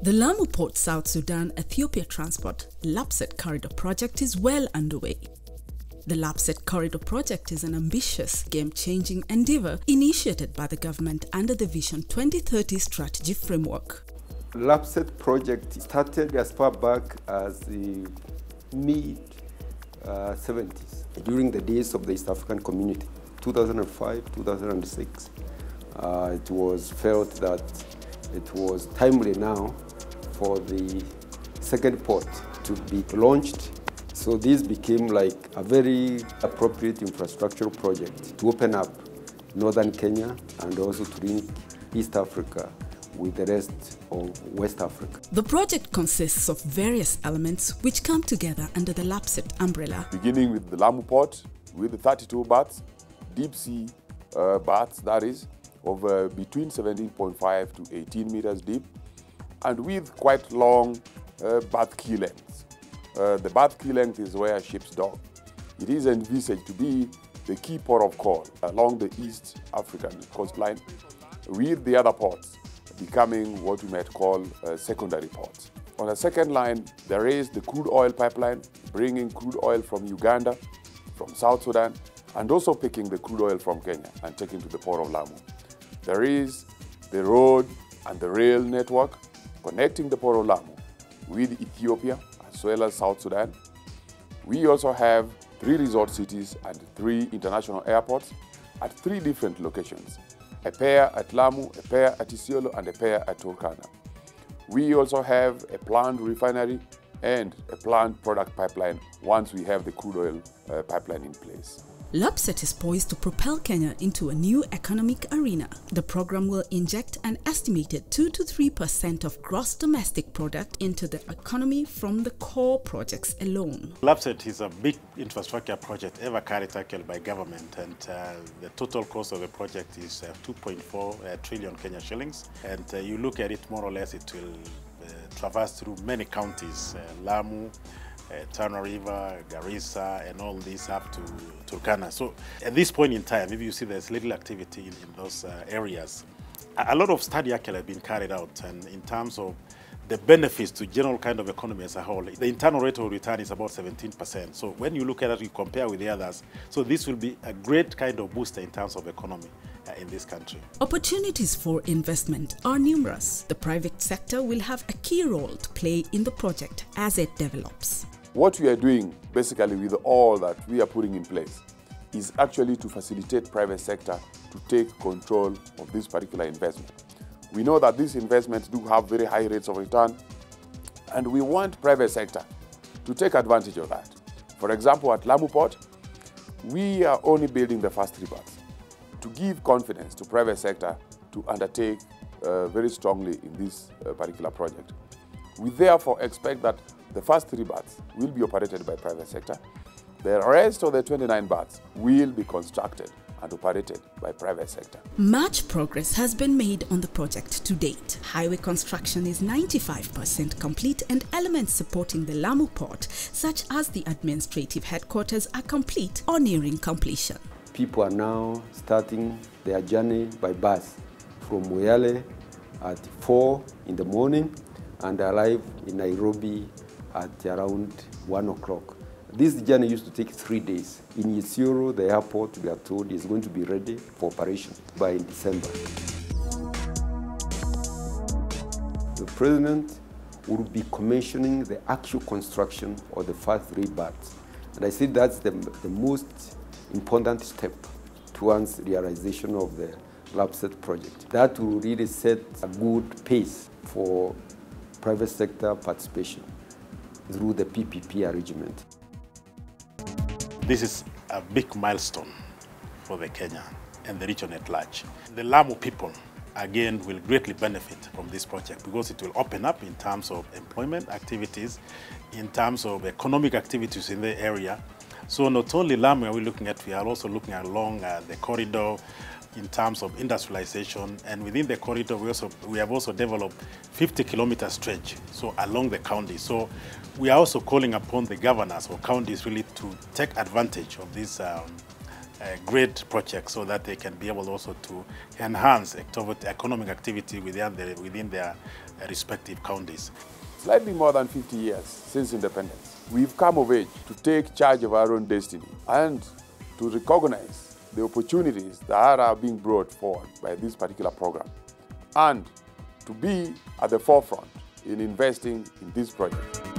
The Lamu Port South Sudan-Ethiopia Transport Lapsset Corridor project is well underway. The Lapsset Corridor project is an ambitious, game-changing endeavor initiated by the government under the Vision 2030 strategy framework. Lapsset project started as far back as the mid-70s, during the days of the East African Community, 2005, 2006. It was felt that it was timely now for the second port to be launched. So this became like a very appropriate infrastructural project to open up northern Kenya and also to link East Africa with the rest of West Africa. The project consists of various elements which come together under the Lapsset umbrella. Beginning with the Lamu port with the 32 berths, deep sea berths, that is, of between 17.5 to 18 meters deep, and with quite long berth key lengths. The berth key length is where ships dock. It is envisaged to be the key port of call along the East African coastline, with the other ports becoming what we might call secondary ports. On the second line, there is the crude oil pipeline, bringing crude oil from Uganda, from South Sudan, and also picking the crude oil from Kenya and taking to the port of Lamu. There is the road and the rail network connecting the port of Lamu with Ethiopia as well as South Sudan. We also have 3 resort cities and 3 international airports at 3 different locations, a pair at Lamu, a pair at Isiolo, and a pair at Turkana. We also have a planned refinery and a planned product pipeline once we have the crude oil pipeline in place. Lapsset is poised to propel Kenya into a new economic arena. The program will inject an estimated 2 to 3% of gross domestic product into the economy from the core projects alone. Lapsset is a big infrastructure project ever carried tackled by government, and the total cost of the project is 2.4 trillion Kenya shillings. And you look at it, more or less, it will traverse through many counties, Lamu, Tana River, Garissa, and all these up to Turkana. So at this point in time, if you see there's little activity in those areas, a lot of study actually have been carried out, and in terms of the benefits to general kind of economy as a whole, the internal rate of return is about 17%. So when you look at it, you compare with the others, so this will be a great kind of booster in terms of economy in this country. Opportunities for investment are numerous. The private sector will have a key role to play in the project as it develops. What we are doing basically with all that we are putting in place is actually to facilitate private sector to take control of this particular investment. We know that these investments do have very high rates of return, and we want private sector to take advantage of that. For example, at Lamu Port, we are only building the first 3 berths to give confidence to private sector to undertake very strongly in this particular project. We therefore expect that the first 3 berths will be operated by private sector. The rest of the 29 berths will be constructed and operated by private sector. Much progress has been made on the project to date. Highway construction is 95% complete, and elements supporting the Lamu port, such as the administrative headquarters, are complete or nearing completion. People are now starting their journey by bus from Moyale at 4 in the morning and arrive in Nairobi at around 1 o'clock. This journey used to take 3 days. In Isiolo, the airport, we are told, is going to be ready for operation by December. The President will be commissioning the actual construction of the first 3 berths. And I see that's the most important step towards realization of the Lapsset project. That will really set a good pace for private sector participation through the PPP arrangement. This is a big milestone for the Kenya and the region at large. The Lamu people, again, will greatly benefit from this project because it will open up in terms of employment activities, in terms of economic activities in the area. So not only Lamu are we looking at, we are also looking along the corridor, in terms of industrialization, and within the corridor we have also developed 50-kilometer stretch, so along the county. So we are also calling upon the governors or counties really to take advantage of this great project so that they can be able also to enhance economic activity within their respective counties. Slightly more than 50 years since independence, we've come of age to take charge of our own destiny and to recognize the opportunities that are being brought forward by this particular program, and to be at the forefront in investing in this project.